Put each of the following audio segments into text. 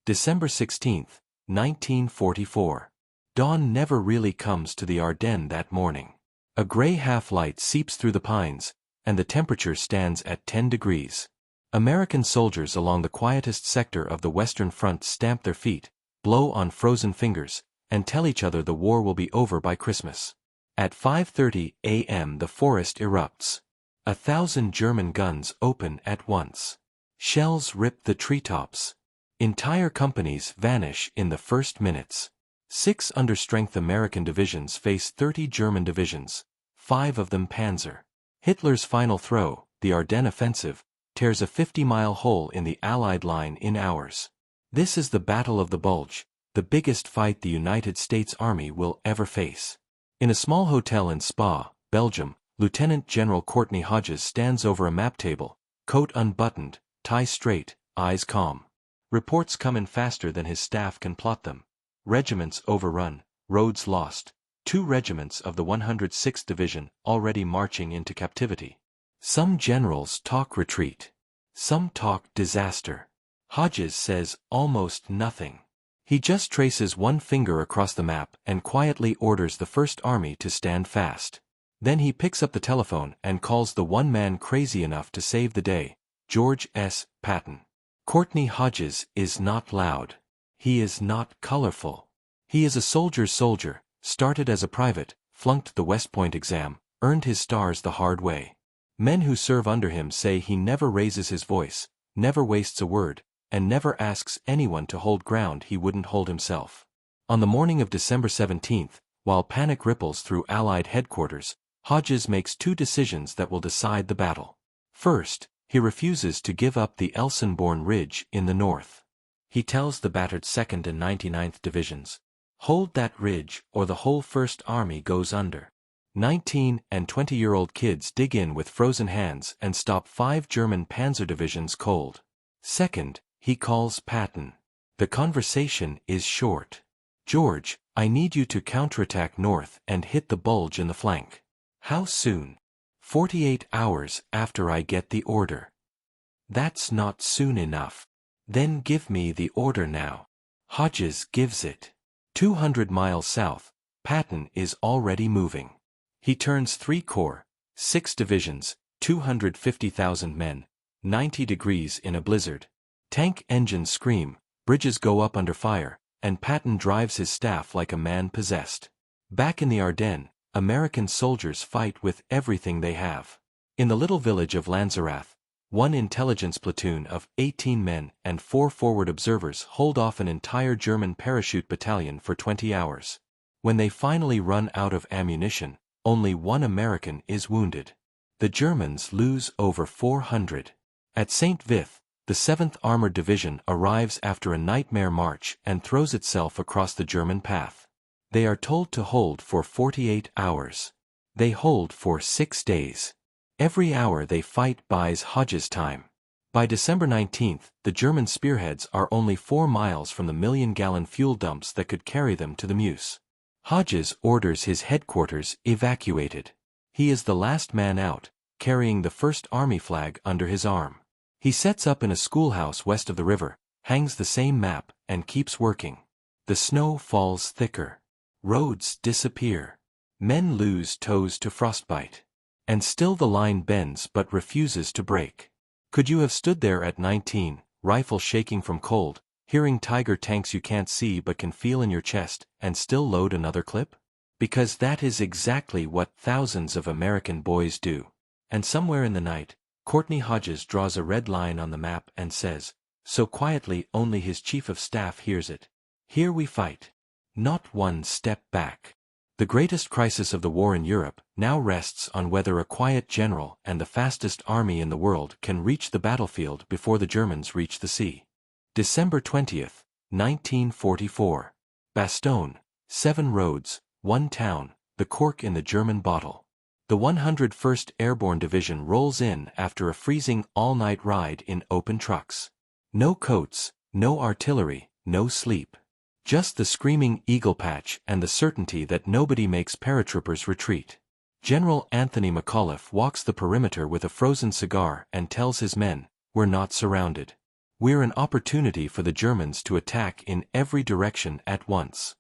December 16, 1944. Dawn never really comes to the Ardennes that morning. A gray half-light seeps through the pines, and the temperature stands at 10 degrees. American soldiers along the quietest sector of the Western Front stamp their feet, blow on frozen fingers, and tell each other the war will be over by Christmas. At 5:30 a.m. the forest erupts. 1,000 German guns open at once. Shells rip the treetops. Entire companies vanish in the first minutes. 6 understrength American divisions face 30 German divisions, 5 of them Panzer. Hitler's final throw, the Ardennes offensive, tears a 50-mile hole in the Allied line in hours. This is the Battle of the Bulge, the biggest fight the United States Army will ever face. In a small hotel in Spa, Belgium, Lieutenant General Courtney Hodges stands over a map table, coat unbuttoned, tie straight, eyes calm. Reports come in faster than his staff can plot them. Regiments overrun, roads lost. 2 regiments of the 106th Division already marching into captivity. Some generals talk retreat. Some talk disaster. Hodges says almost nothing. He just traces one finger across the map and quietly orders the First Army to stand fast. Then he picks up the telephone and calls the one man crazy enough to save the day, George S. Patton. Courtney Hodges is not loud. He is not colorful. He is a soldier's soldier, started as a private, flunked the West Point exam, earned his stars the hard way. Men who serve under him say he never raises his voice, never wastes a word, and never asks anyone to hold ground he wouldn't hold himself. On the morning of December 17, while panic ripples through Allied headquarters, Hodges makes 2 decisions that will decide the battle. First, he refuses to give up the Elsenborn Ridge in the north. He tells the battered 2nd and 99th Divisions, "Hold that ridge or the whole First Army goes under." 19- and 20-year-old kids dig in with frozen hands and stop 5 German panzer divisions cold. Second, he calls Patton. The conversation is short. "George, I need you to counterattack north and hit the bulge in the flank." "How soon?" 48 hours after I get the order." "That's not soon enough." "Then give me the order now." Hodges gives it. 200 miles south, Patton is already moving. He turns 3 corps, 6 divisions, 250,000 men, 90 degrees in a blizzard. Tank engines scream, bridges go up under fire, and Patton drives his staff like a man possessed. Back in the Ardennes, American soldiers fight with everything they have. In the little village of Lanzerath, 1 intelligence platoon of 18 men and 4 forward observers hold off an entire German parachute battalion for 20 hours. When they finally run out of ammunition, only 1 American is wounded. The Germans lose over 400. At St. Vith, the 7th Armored Division arrives after a nightmare march and throws itself across the German path. They are told to hold for 48 hours. They hold for 6 days. Every hour they fight buys Hodges time. By December 19, the German spearheads are only 4 miles from the million-gallon fuel dumps that could carry them to the Meuse. Hodges orders his headquarters evacuated. He is the last man out, carrying the First Army flag under his arm. He sets up in a schoolhouse west of the river, hangs the same map, and keeps working. The snow falls thicker. Roads disappear. Men lose toes to frostbite. And still the line bends but refuses to break. Could you have stood there at 19, rifle shaking from cold, hearing Tiger tanks you can't see but can feel in your chest, and still load another clip? Because that is exactly what thousands of American boys do. And somewhere in the night, Courtney Hodges draws a red line on the map and says, so quietly only his chief of staff hears it, "Here we fight. Not 1 step back." The greatest crisis of the war in Europe now rests on whether a quiet general and the fastest army in the world can reach the battlefield before the Germans reach the sea. December 20, 1944. Bastogne, 7 roads, 1 town, the cork in the German bottle. The 101st Airborne Division rolls in after a freezing all-night ride in open trucks. No coats, no artillery, no sleep. Just the screaming eagle patch and the certainty that nobody makes paratroopers retreat. General Anthony McAuliffe walks the perimeter with a frozen cigar and tells his men, "We're not surrounded. We're an opportunity for the Germans to attack in every direction at once.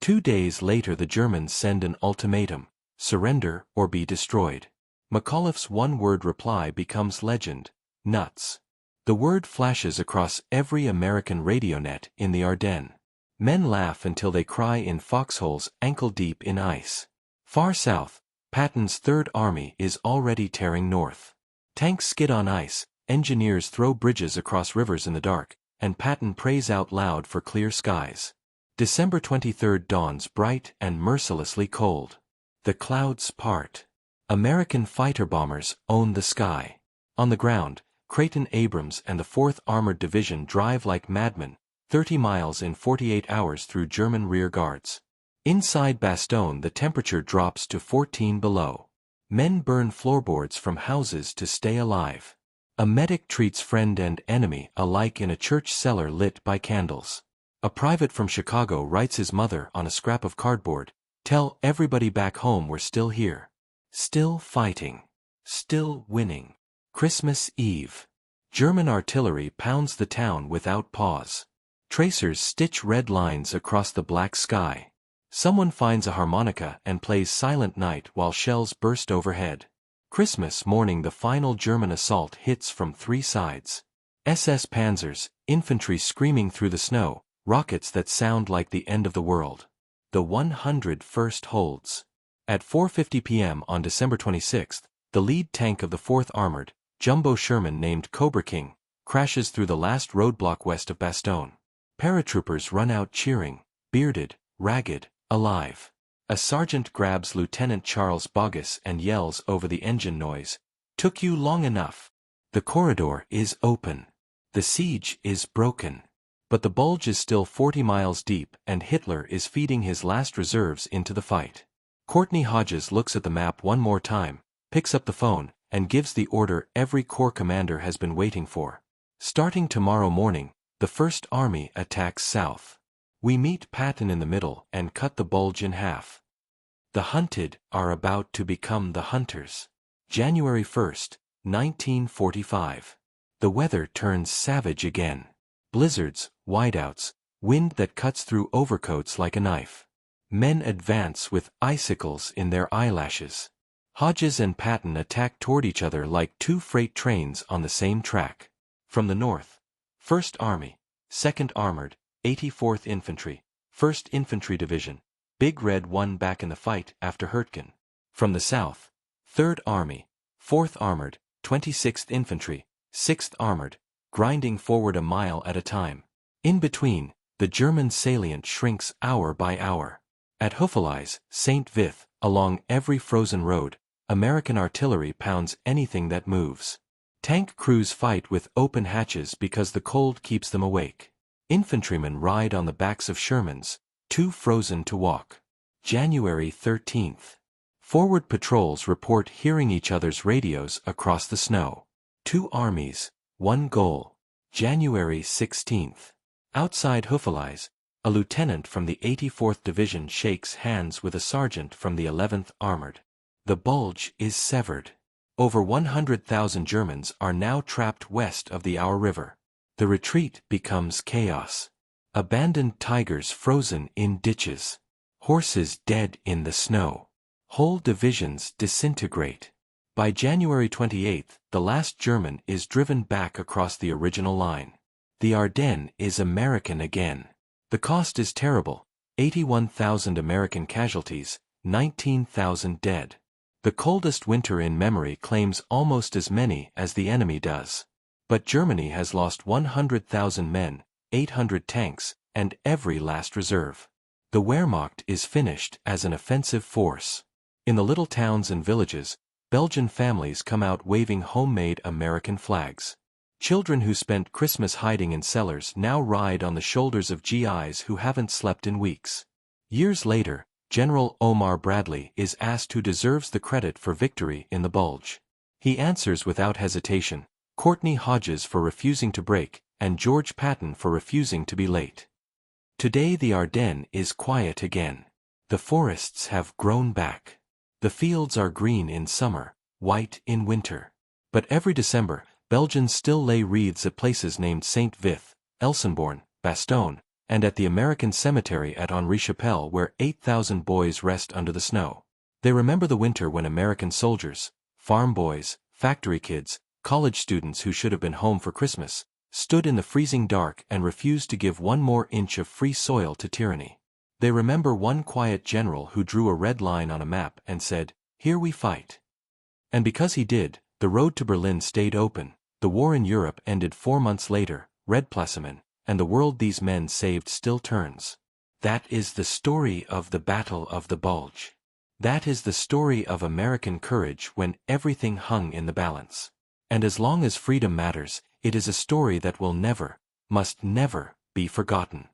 2 days later the Germans send an ultimatum: surrender or be destroyed. McAuliffe's one-word reply becomes legend: nuts. The word flashes across every American radionet in the Ardennes. Men laugh until they cry in foxholes ankle-deep in ice. Far south, Patton's Third Army is already tearing north. Tanks skid on ice, engineers throw bridges across rivers in the dark, and Patton prays out loud for clear skies. December 23 dawns bright and mercilessly cold. The clouds part. American fighter-bombers own the sky. On the ground, Creighton Abrams and the 4th Armored Division drive like madmen, 30 miles in 48 hours through German rear guards. Inside Bastogne the temperature drops to 14 below. Men burn floorboards from houses to stay alive. A medic treats friend and enemy alike in a church cellar lit by candles. A private from Chicago writes his mother on a scrap of cardboard, "Tell everybody back home we're still here. Still fighting. Still winning." Christmas Eve. German artillery pounds the town without pause. Tracers stitch red lines across the black sky. Someone finds a harmonica and plays Silent Night while shells burst overhead. Christmas morning the final German assault hits from 3 sides. SS Panzers, infantry screaming through the snow, rockets that sound like the end of the world. The 101st holds. At 4:50 p.m. on December 26, the lead tank of the 4th Armored, Jumbo Sherman named Cobra King, crashes through the last roadblock west of Bastogne. Paratroopers run out cheering, bearded, ragged, alive. A sergeant grabs Lieutenant Charles Boggess and yells over the engine noise, "Took you long enough." The corridor is open. The siege is broken. But the bulge is still 40 miles deep and Hitler is feeding his last reserves into the fight. Courtney Hodges looks at the map one more time, picks up the phone, and gives the order every corps commander has been waiting for. Starting tomorrow morning, the First Army attacks south. We meet Patton in the middle and cut the bulge in half. The hunted are about to become the hunters. January 1, 1945. The weather turns savage again. Blizzards, whiteouts, wind that cuts through overcoats like a knife. Men advance with icicles in their eyelashes. Hodges and Patton attack toward each other like 2 freight trains on the same track. From the north, 1st Army, 2nd Armored, 84th Infantry, 1st Infantry Division, Big Red won back in the fight after Hurtgen. From the south, 3rd Army, 4th Armored, 26th Infantry, 6th Armored, grinding forward a mile at a time. In between, the German salient shrinks hour by hour. At Houffalize, St. Vith, along every frozen road, American artillery pounds anything that moves. Tank crews fight with open hatches because the cold keeps them awake. Infantrymen ride on the backs of Shermans, too frozen to walk. January 13th. Forward patrols report hearing each other's radios across the snow. 2 armies, 1 goal. January 16th. Outside Houffalize, a lieutenant from the 84th Division shakes hands with a sergeant from the 11th Armored. The bulge is severed. Over 100,000 Germans are now trapped west of the Our River. The retreat becomes chaos. Abandoned tigers frozen in ditches. Horses dead in the snow. Whole divisions disintegrate. By January 28, the last German is driven back across the original line. The Ardennes is American again. The cost is terrible: 81,000 American casualties, 19,000 dead. The coldest winter in memory claims almost as many as the enemy does. But Germany has lost 100,000 men, 800 tanks, and every last reserve. The Wehrmacht is finished as an offensive force. In the little towns and villages, Belgian families come out waving homemade American flags. Children who spent Christmas hiding in cellars now ride on the shoulders of GIs who haven't slept in weeks. Years later, General Omar Bradley is asked who deserves the credit for victory in the Bulge. He answers without hesitation: Courtney Hodges for refusing to break, and George Patton for refusing to be late. Today the Ardennes is quiet again. The forests have grown back. The fields are green in summer, white in winter. But every December, Belgians still lay wreaths at places named Saint Vith, Elsenborn, Bastogne, and at the American cemetery at Henri-Chapelle where 8,000 boys rest under the snow. They remember the winter when American soldiers, farm boys, factory kids, college students who should have been home for Christmas, stood in the freezing dark and refused to give one more inch of free soil to tyranny. They remember one quiet general who drew a red line on a map and said, "Here we fight." And because he did, the road to Berlin stayed open, the war in Europe ended 4 months later, Red Placeman, and the world these men saved still turns. That is the story of the Battle of the Bulge. That is the story of American courage when everything hung in the balance. And as long as freedom matters, it is a story that will never, must never, be forgotten.